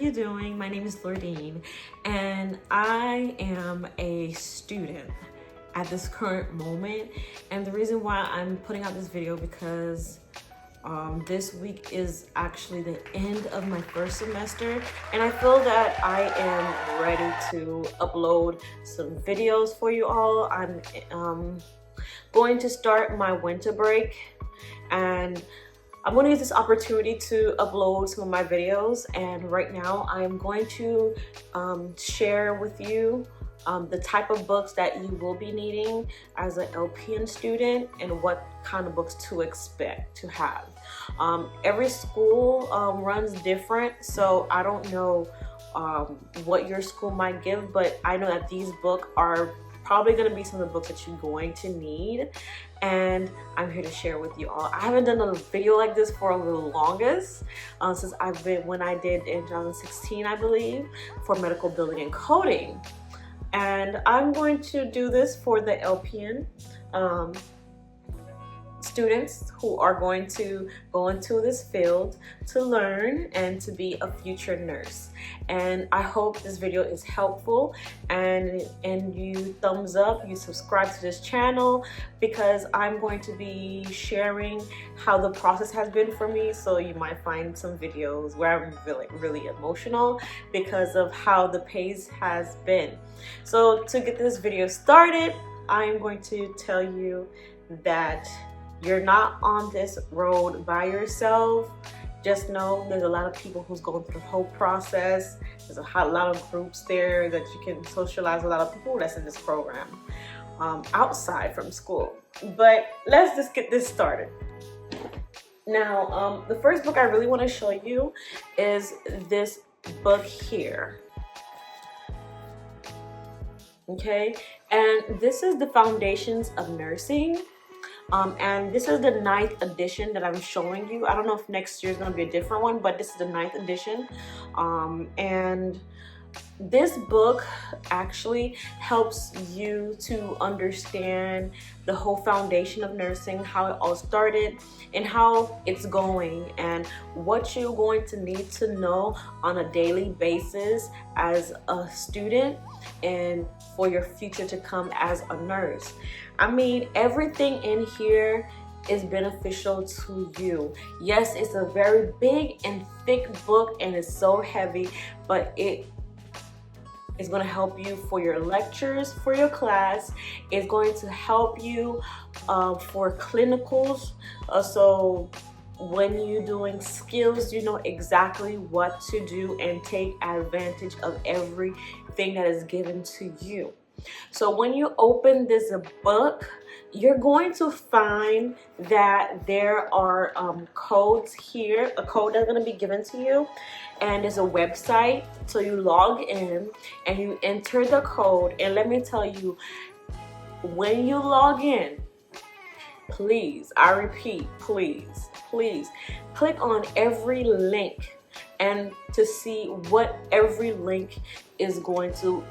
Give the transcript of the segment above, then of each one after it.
you doing? My name is Lordine, and I am a student at this current moment. And the reason why I'm putting out this video because this week is actually the end of my first semester, and I feel that I am ready to upload some videos for you all. I'm going to start my winter break, and I'm going to use this opportunity to upload some of my videos. And right now I'm going to share with you the type of books that you will be needing as an LPN student and what kind of books to expect to have. Every school runs different, so I don't know what your school might give, but I know that these books are probably going to be some of the books that you're going to need, and I'm here to share with you all. I haven't done a video like this for the longest, since when I did in 2016, I believe, for medical billing and coding. And I'm going to do this for the LPN students who are going to go into this field to learn and to be a future nurse. And I hope this video is helpful, and you thumbs up, you subscribe to this channel, because I'm going to be sharing how the process has been for me. So you might find some videos where I'm really emotional because of how the pace has been. So to get this video started, I'm going to tell you that you're not on this road by yourself. Just know there's a lot of people who's going through the whole process. There's a lot of groups there that you can socialize with, a lot of people that's in this program outside from school. But let's just get this started. Now, the first book I really want to show you is this book here. Okay, and this is the Foundations of Nursing. And this is the 9th edition that I'm showing you. I don't know if next year is going to be a different one, but this is the 9th edition. And this book actually helps you to understand the whole foundation of nursing, how it all started and how it's going, and what you're going to need to know on a daily basis as a student and for your future to come as a nurse. I mean, everything in here is beneficial to you. Yes, it's a very big and thick book, and it's so heavy, but it is going to help you for your lectures, for your class. It's going to help you for clinicals. So when you're doing skills, you know exactly what to do and take advantage of everything that is given to you. So when you open this book, you're going to find that there are codes here, a code that's going to be given to you, and there's a website. So you log in and you enter the code, and let me tell you, when you log in, please, I repeat, please click on every link and to see what every link is going to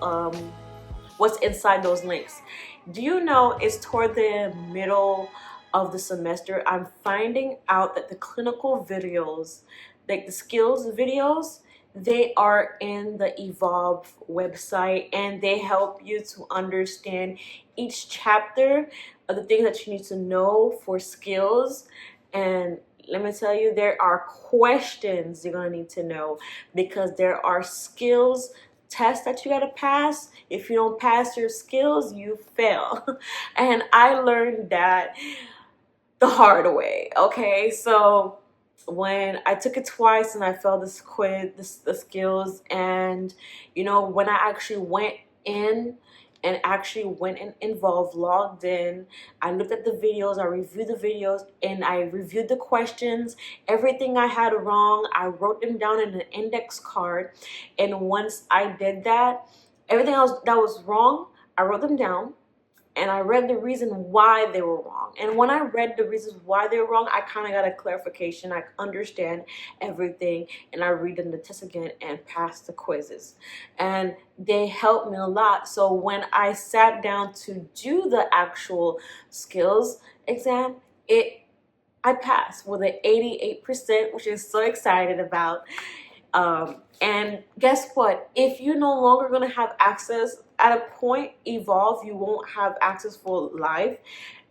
what's inside those links. Do you know it's toward the middle of the semester, I'm finding out that the clinical videos, like the skills videos, they are in the Evolve website, and they help you to understand each chapter of the things that you need to know for skills. And let me tell you, there are questions you're going to need to know, because there are skills tests that you got to pass. If you don't pass your skills, you fail. And I learned that the hard way. Okay, so when I took it twice and I failed this quiz, the skills, and you know, when I actually went in and involved, logged in, I looked at the videos, I reviewed the videos, and I reviewed the questions. Everything I had wrong, I wrote them down in an index card. And once I did that, everything else that was wrong, I wrote them down, and I read the reason why they were wrong. And when I read the reasons why they were wrong, I kind of got a clarification. I understand everything, and I read them the test again and pass the quizzes. And they helped me a lot. So when I sat down to do the actual skills exam, I passed with an 88%, which is so excited about. And guess what? If you're no longer going to have access at a point, evolve, you won't have access for life.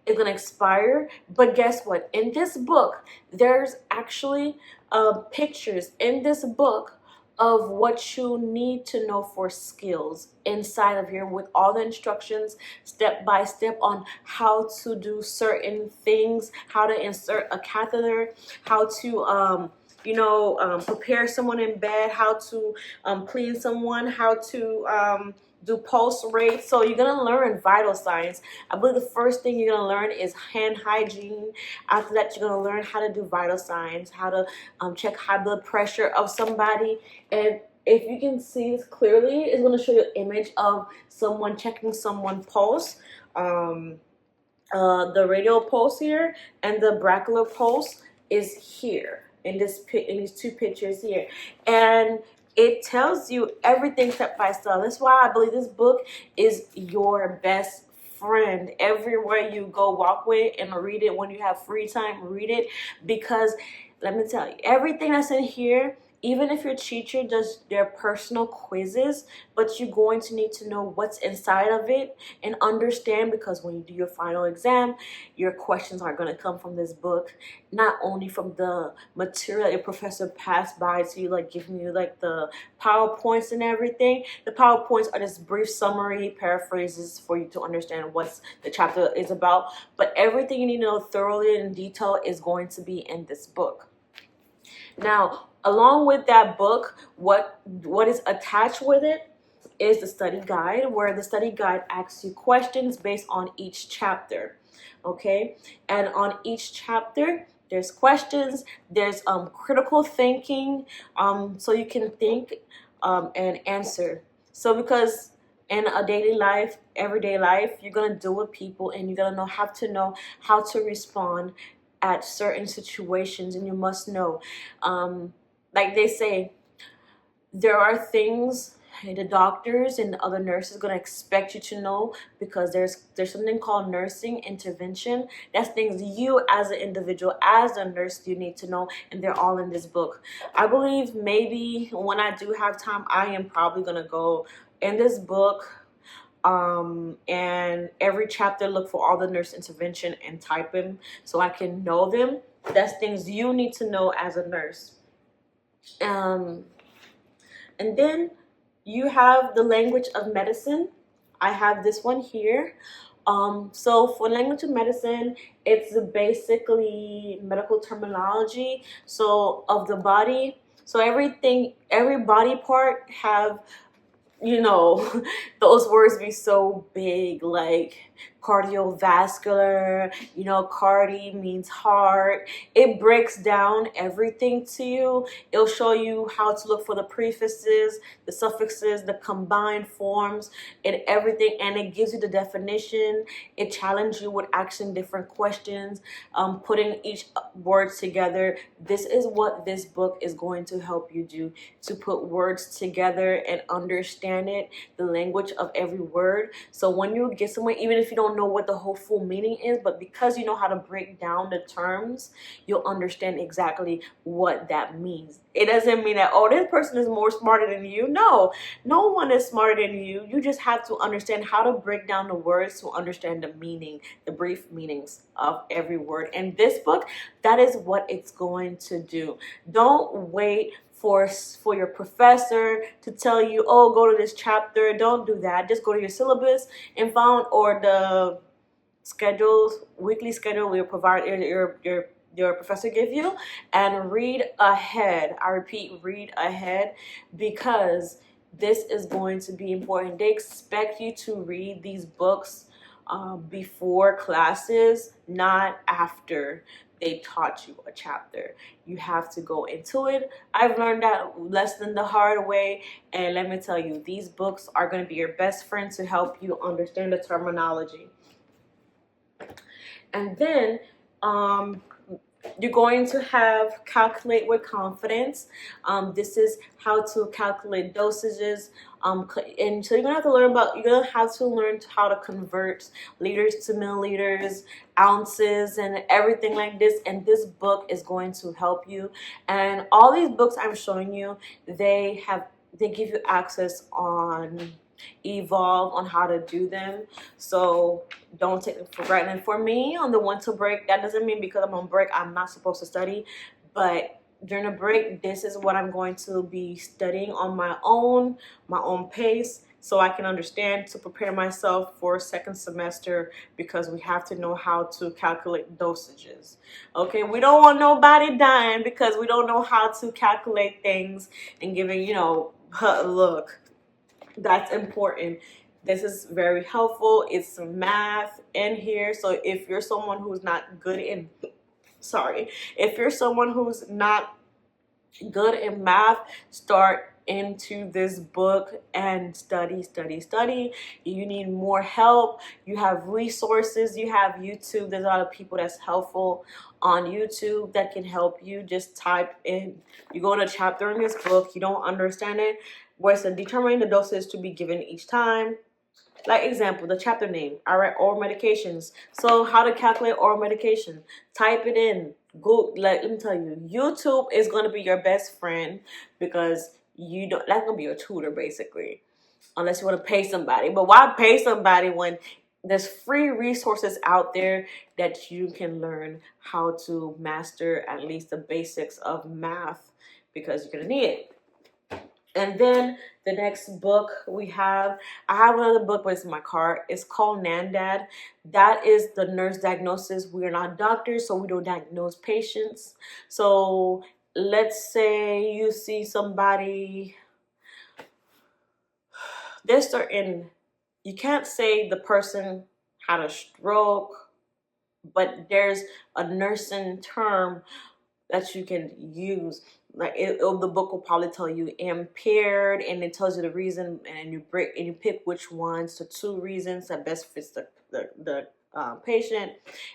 It's going to expire. But guess what? In this book, there's actually pictures in this book of what you need to know for skills inside of here, with all the instructions step by step on how to do certain things, how to insert a catheter, how to prepare someone in bed, how to clean someone, how to do pulse rate. So you're gonna learn vital signs. I believe the first thing you're gonna learn is hand hygiene. After that, you're gonna learn how to do vital signs, how to check high blood pressure of somebody. And if you can see this clearly, it's gonna show you an image of someone checking someone's pulse. The radial pulse here and the brachial pulse is here in these two pictures here, and it tells you everything step by step. That's why I believe this book is your best friend. Everywhere you go, walk with it and read it. When you have free time, read it, because let me tell you, everything that's in here, even if your teacher does their personal quizzes, but you're going to need to know what's inside of it and understand, because when you do your final exam, your questions are going to come from this book, not only from the material that your professor passed by to you, like giving you like the PowerPoints and everything. The PowerPoints are just brief summary paraphrases for you to understand what the chapter is about, but everything you need to know thoroughly and in detail is going to be in this book. Now, along with that book, what is attached with it is the study guide, where the study guide asks you questions based on each chapter. Okay, and on each chapter there's questions, there's critical thinking, so you can think and answer. So because in a daily life, everyday life, you're gonna deal with people, and you're gonna have to know how to respond at certain situations, and you must know, like they say, there are things the doctors and the other nurses are going to expect you to know, because there's something called nursing intervention. That's things you as an individual, as a nurse, you need to know, and they're all in this book. I believe maybe when I do have time, I am probably going to go in this book, and every chapter look for all the nurse intervention and type them so I can know them. That's things you need to know as a nurse. And then you have the language of medicine. I have this one here. So for language of medicine, it's basically medical terminology, so of the body. So every body part have, those words be so big, like cardiovascular, cardi means heart. It breaks down everything to you. It'll show you how to look for the prefixes, the suffixes, the combined forms, and everything, and it gives you the definition. It challenges you with asking different questions, putting each word together. This is what this book is going to help you do, to put words together and understand it, the language of every word. So when you get somewhere, even if you don't know what the whole full meaning is, but because you know how to break down the terms, you'll understand exactly what that means. It doesn't mean that, oh, this person is more smarter than you. No one is smarter than you. You just have to understand how to break down the words to understand the meaning, the brief meanings of every word. And this book, that is what it's going to do. Don't wait for your professor to tell you, oh, go to this chapter. Don't do that. Just go to your syllabus and found, or the weekly schedule your professor give you, and read ahead. I repeat, read ahead, because this is going to be important. They expect you to read these books before classes, not after they taught you a chapter. You have to go into it. I've learned that lesson the hard way, and let me tell you, these books are going to be your best friend to help you understand the terminology. And then you're going to have calculate with confidence. This is how to calculate dosages, And so you're gonna have to learn about. You're gonna have to learn how to convert liters to milliliters, ounces, and everything like this. And this book is going to help you. And all these books I'm showing you, they give you access on Evolve on how to do them. So don't take it for granted. And for me, on the winter break, that doesn't mean because I'm on break I'm not supposed to study, but during a break, this is what I'm going to be studying on my own pace, so I can understand, to prepare myself for second semester, because we have to know how to calculate dosages. Okay, we don't want nobody dying because we don't know how to calculate things and giving, look, that's important. This is very helpful. It's some math in here. So if you're someone who's not good in, if you're someone who's not good in math, start into this book and study. You need more help, you have resources, you have YouTube. There's a lot of people that's helpful on YouTube that can help you. Just type in, you go to a chapter in this book, you don't understand it, where it's determining the doses to be given each time. Like example, the chapter name, all right, oral medications. So how to calculate oral medication, type it in. Go, like, let me tell you, YouTube is going to be your best friend, because that's going to be your tutor basically, unless you want to pay somebody. But why pay somebody when there's free resources out there that you can learn how to master at least the basics of math, because you're going to need it. And then the next book I have another book, but it's in my car. It's called NANDAD. That is the nurse diagnosis. We are not doctors, so we don't diagnose patients. So let's say you see somebody, you can't say the person had a stroke, but there's a nursing term that you can use. Like the book will probably tell you impaired, and it tells you the reason, and you pick which ones, the 2 reasons that best fits the patient,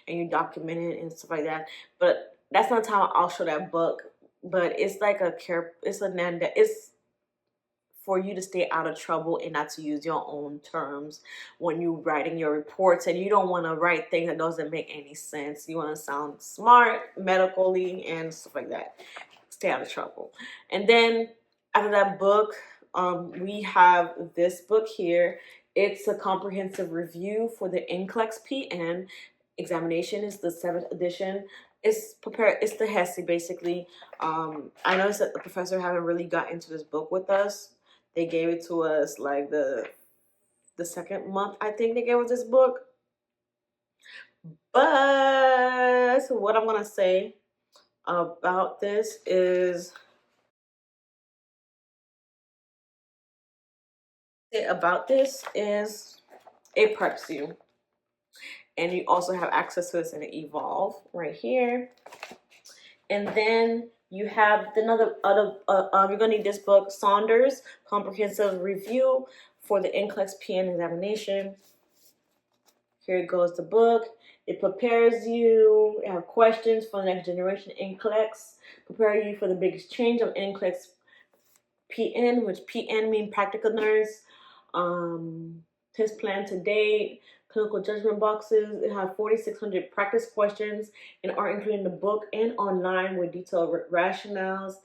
and you document it and stuff like that. But that's not how I'll show that book. But it's like it's for you to stay out of trouble and not to use your own terms when you writing your reports, and you don't want to write things that doesn't make any sense. You want to sound smart medically and stuff like that. Stay out of trouble. And then after that book, we have this book here. It's a comprehensive review for the NCLEX PN examination. Is the 7th edition. It's the HESI basically. I noticed that the professor haven't really got into this book with us. They gave it to us like the second month, I think they gave us this book. But what I'm gonna say about this is it preps you, and you also have access to this in Evolve right here. And then you have you're gonna need this book, Saunders Comprehensive Review for the NCLEX PN examination. Here goes the book. It prepares you. You have questions for the next generation NCLEX. Prepare you for the biggest change of NCLEX PN, which PN means practical nurse. Test plan to date, clinical judgment boxes. It has 4,600 practice questions and are included in the book and online with detailed rationales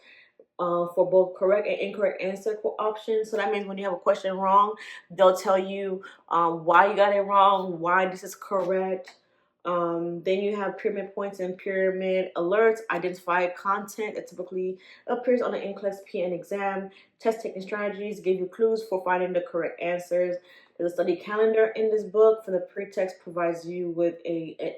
for both correct and incorrect answer options. So that means when you have a question wrong, they'll tell you why you got it wrong, why this is correct. Then you have pyramid points and pyramid alerts, identify content that typically appears on the NCLEX PN exam, test taking strategies, give you clues for finding the correct answers. There's a study calendar in this book. For the pretext, provides you with a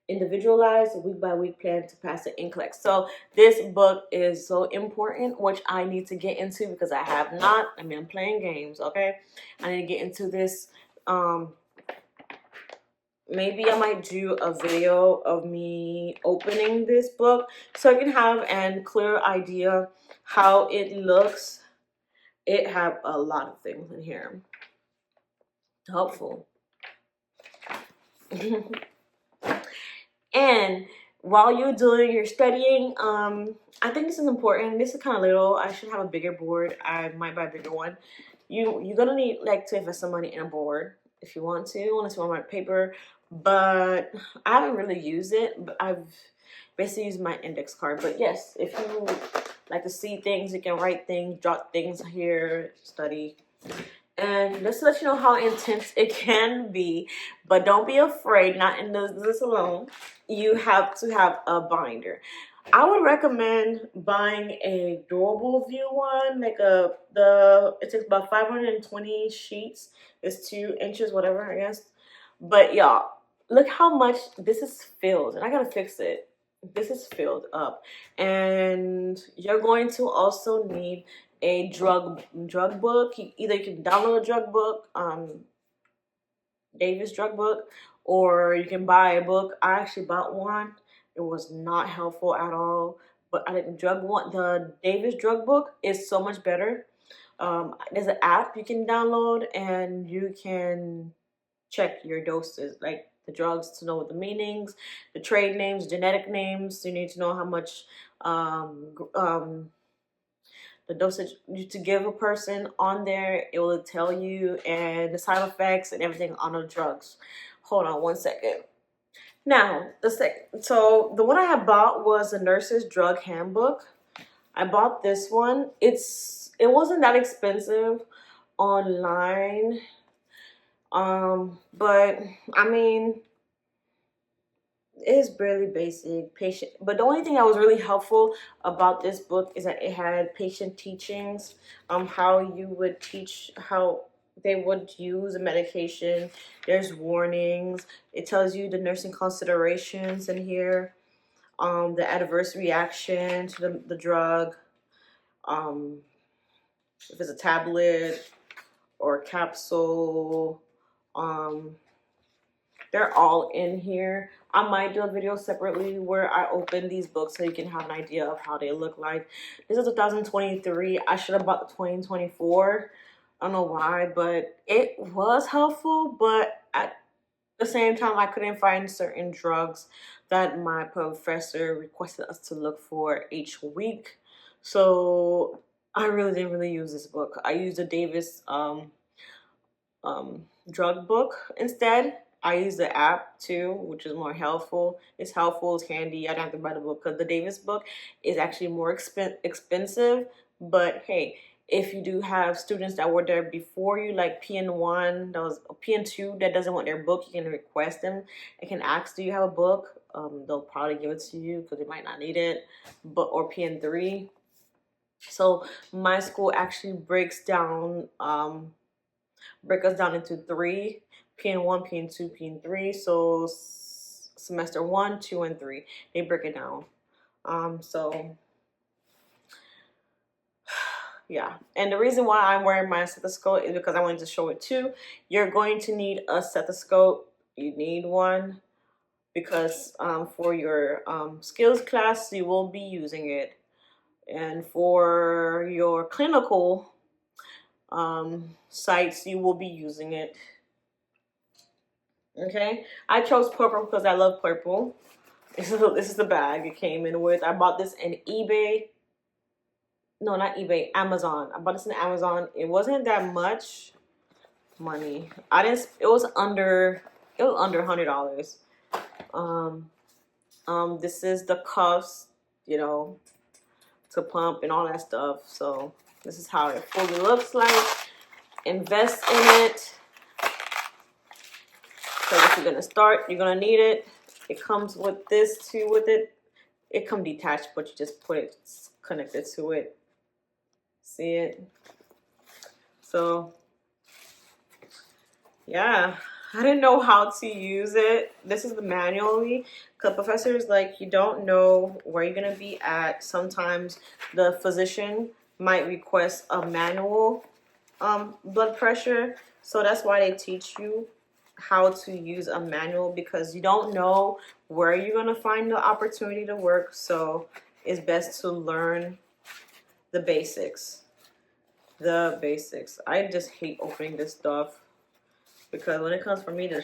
individualized week-by-week plan to pass the NCLEX. So this book is so important, which I need to get into because I have not. I mean, I'm playing games, okay? I need to get into this. Maybe I might do a video of me opening this book so I can have a clear idea how it looks. It have a lot of things in here. Helpful. And while you're doing your studying, I think this is important. This is kind of little. I should have a bigger board. I might buy a bigger one. You're gonna need like to invest some money in a board if you want to, unless you want to write paper. But I haven't really used it. But I've basically used my index card. But yes, if you like to see things, you can write things, jot things here, study. And just to let you know how intense it can be, but don't be afraid, not in this alone. You have to have a binder. I would recommend buying a durable view one, like it takes about 520 sheets. It's 2 inches, whatever, I guess. But y'all, look how much this is filled, and I gotta fix it. This is filled up, and you're going to also need a drug book. Either you can download a drug book, Davis drug book, or you can buy a book. I actually bought one. It was not helpful at all. But I didn't drug one. The Davis drug book is so much better. There's an app you can download, and you can check your doses, like the drugs, to know the meanings, the trade names, genetic names. You need to know how much the dosage to give a person on there. It will tell you, and the side effects and everything on the drugs. Hold on 1 second. Now, so the one I had bought was the Nurse's Drug Handbook. I bought this one. It wasn't that expensive online. But I mean, it's really basic patient, but the only thing that was really helpful about this book is that it had patient teachings, how you would teach, how they would use a medication. There's warnings. It tells you the nursing considerations in here, the adverse reaction to the drug, um if it's a tablet or a capsule. They're all in here. I might do a video separately where I open these books so you can have an idea of how they look like. This is 2023. I should have bought the 2024. I don't know why, but it was helpful. But at the same time, I couldn't find certain drugs that my professor requested us to look for each week. So I really didn't really use this book. I used the Davis um, drug book instead. I use the app too, which is more helpful. It's helpful, it's handy. I don't have to buy the book because the Davis book is actually more expensive. But hey, if you do have students that were there before you, like PN1, that was PN2 that doesn't want their book, you can request them. You can ask, do you have a book? They'll probably give it to you because they might not need it. But or PN3. So my school actually break us down into three: PN1, PN2, PN3. So semester 1, 2, and 3, they break it down. So yeah, and the reason why I'm wearing my stethoscope is because I wanted to show it too. You're going to need a stethoscope. You need one because for your skills class you will be using it, and for your clinical sites you will be using it. Okay, I chose purple because I love purple. This is the bag it came in with. I bought this in eBay. No, not eBay, Amazon. I bought this in Amazon. It wasn't that much money. I didn't. It was under $100. Um, this is the cuffs, you know, to pump and all that stuff. So this is how it fully looks like. Invest in it. So if you're gonna start, you're gonna need it. It comes with this too with it. It comes detached, but you just put it connected to it. See it? So yeah, I didn't know how to use it. This is the manually, because professors, like, you don't know where you're gonna be at. Sometimes the physician might request a manual blood pressure, so that's why they teach you how to use a manual, because you don't know where you're gonna find the opportunity to work. So it's best to learn the basics. I just hate opening this stuff because when it comes for me to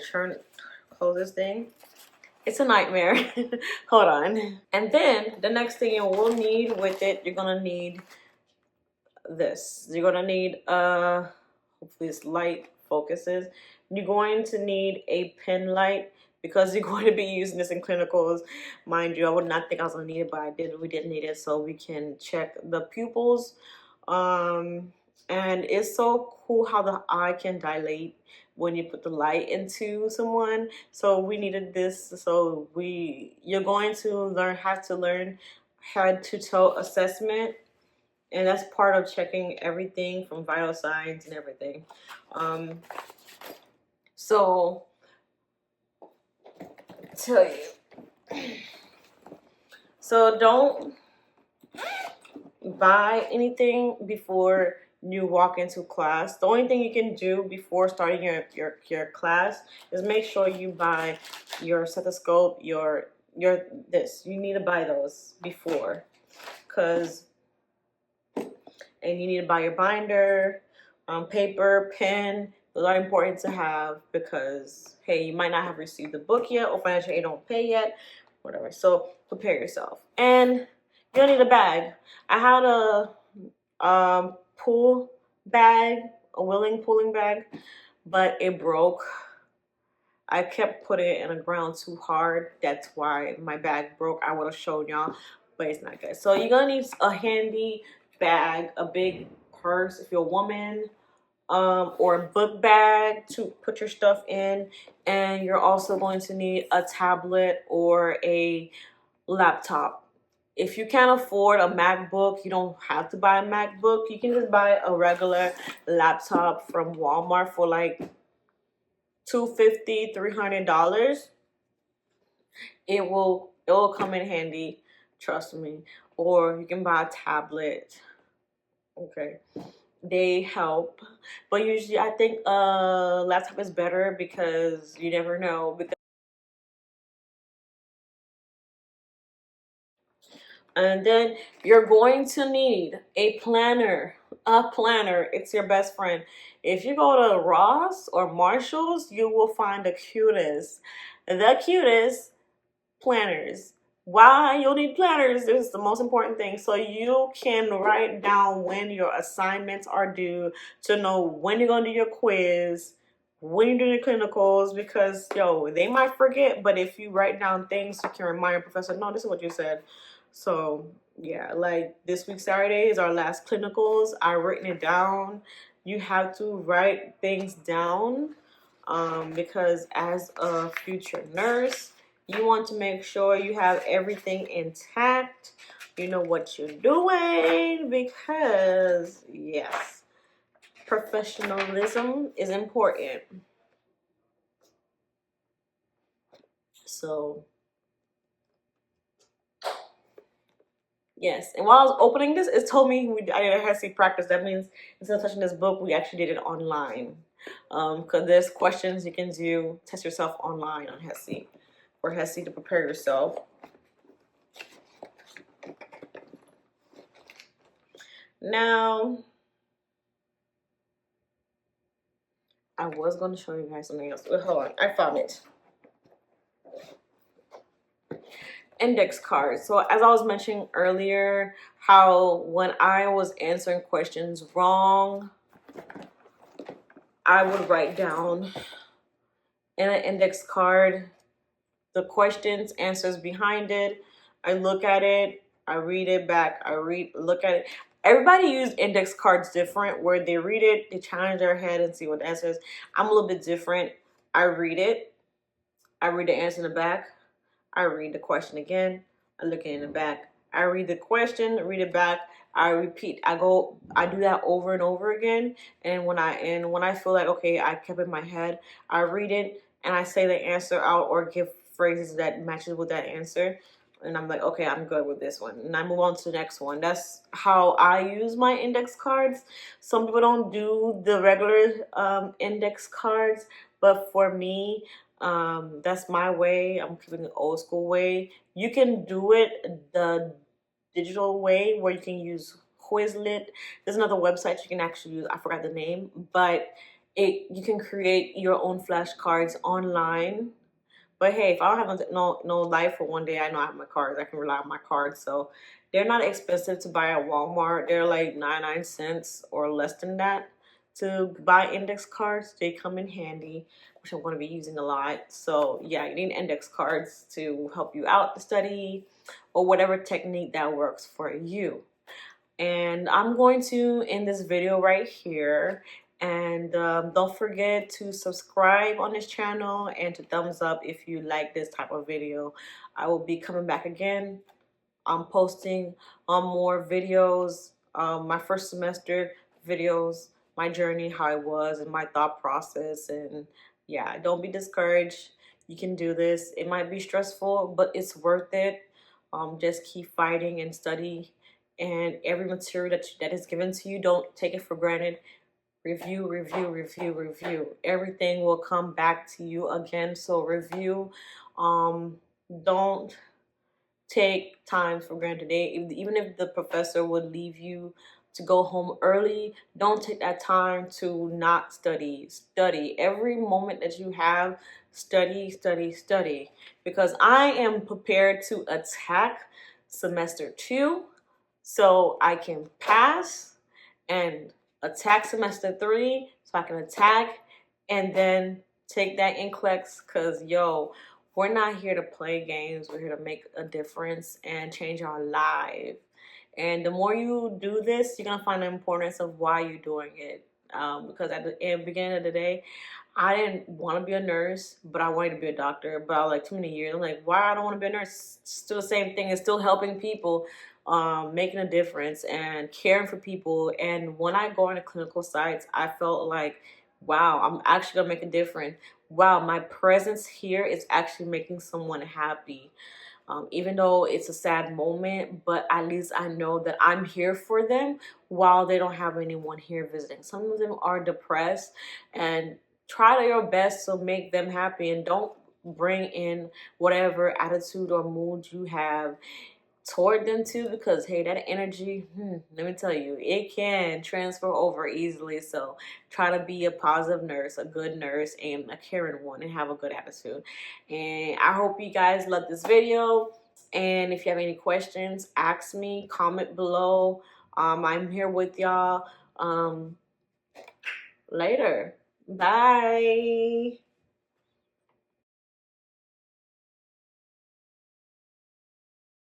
close this thing, It's a nightmare. Hold on. And then the next thing you will need with it, you're gonna need this. You're gonna need hopefully this light focuses. You're going to need a pen light because you're going to be using this in clinicals. Mind you, I would not think I was gonna need it, but I did. We did need it so we can check the pupils. And it's so cool how the eye can dilate when you put the light into someone. So we needed this. So you're going to have to learn head to toe assessment, and that's part of checking everything from vital signs and everything. So tell you, so don't buy anything before you walk into class. The only thing you can do before starting your class is make sure you buy your stethoscope, your this. You need to buy those before, because and you need to buy your binder, paper, pen. Those are important to have because, hey, you might not have received the book yet, or financial aid don't pay yet, whatever. So prepare yourself. And you'll need a bag. I had a pool bag, a willing pulling bag, but it broke. I kept putting it in the ground too hard. That's why my bag broke. I would have shown y'all, but it's not good. So you're gonna need a handy bag, a big purse if you're a woman, or a book bag to put your stuff in. And you're also going to need a tablet or a laptop. If you can't afford a MacBook, you don't have to buy a MacBook. You can just buy a regular laptop from Walmart for like $250, $300. It will come in handy, trust me. Or you can buy a tablet. Okay, they help, but usually I think a laptop is better because you never know. Because and then you're going to need a planner. A planner, it's your best friend. If you go to Ross or Marshalls, you will find the cutest planners. Why you'll need planners? This is the most important thing. So you can write down when your assignments are due, to know when you're gonna do your quiz, when you're doing your clinicals, because they might forget, but if you write down things, you can remind your professor, no, this is what you said. So yeah, like this week Saturday is our last clinicals. I've written it down. You have to write things down, because as a future nurse, you want to make sure you have everything intact. You know what you're doing, because yes, professionalism is important. So yes, and while I was opening this, it told me I did a HESI practice. That means instead of touching this book, we actually did it online. Because there's questions you can do, test yourself online on HESI, for HESI to prepare yourself. Now, I was going to show you guys something else. Hold on, I found it. Index cards. So as I was mentioning earlier, how when I was answering questions wrong, I would write down in an index card the questions, answers behind it. I look at it, I read it back, look at it. Everybody use index cards different, where they read it, they challenge their head and see what the answer is. I'm a little bit different. I read it, I read the answer in the back, I read the question again, I look in the back, I read the question, read it back, I repeat, I do that over and over again. And when I feel like, okay, I kept it in my head, I read it and I say the answer out or give phrases that matches with that answer. And I'm like, okay, I'm good with this one. And I move on to the next one. That's how I use my index cards. Some people don't do the regular index cards, but for me, that's my way. I'm keeping the old school way. You can do it the digital way, where you can use Quizlet. There's another website you can actually use. I forgot the name, but you can create your own flashcards online. But hey, if I don't have no life for one day, I know I have my cards. I can rely on my cards. So they're not expensive to buy at Walmart. They're like 99 cents or less than that to buy index cards. They come in handy, which I'm going to be using a lot. So yeah, you need index cards to help you out the study or whatever technique that works for you. And I'm going to end this video right here. And don't forget to subscribe on this channel and to thumbs up if you like this type of video. I will be coming back again. I'm posting more videos, my first semester videos, my journey, how it was, and my thought process. And yeah, don't be discouraged. You can do this. It might be stressful, but it's worth it. Just keep fighting and study. And every material that is given to you, don't take it for granted. Review, review, review, review. Everything will come back to you again. So review. Don't take time for granted. Even if the professor would leave you to go home early, don't take that time to not study. Study every moment that you have. Study, study, study. Because I am prepared to attack semester 2 so I can pass, and attack semester 3 so I can attack and then take that NCLEX. Because yo, we're not here to play games. We're here to make a difference and change our life. And the more you do this, you're gonna find the importance of why you're doing it. Because at the beginning of the day, I didn't want to be a nurse, but I wanted to be a doctor. But I was like, too many years. I'm like, why I don't want to be a nurse? Still the same thing. It's still helping people, making a difference and caring for people. And when I go into clinical sites, I felt like, wow, I'm actually gonna make a difference. Wow, my presence here is actually making someone happy. Even though it's a sad moment, but at least I know that I'm here for them while they don't have anyone here visiting. Some of them are depressed, and try your best to make them happy, and don't bring in whatever attitude or mood you have toward them too, because hey, that energy, let me tell you, it can transfer over easily. So try to be a positive nurse, a good nurse, and a caring one, and have a good attitude. And I hope you guys love this video, and if you have any questions, ask me, comment below. I'm here with y'all later. Bye.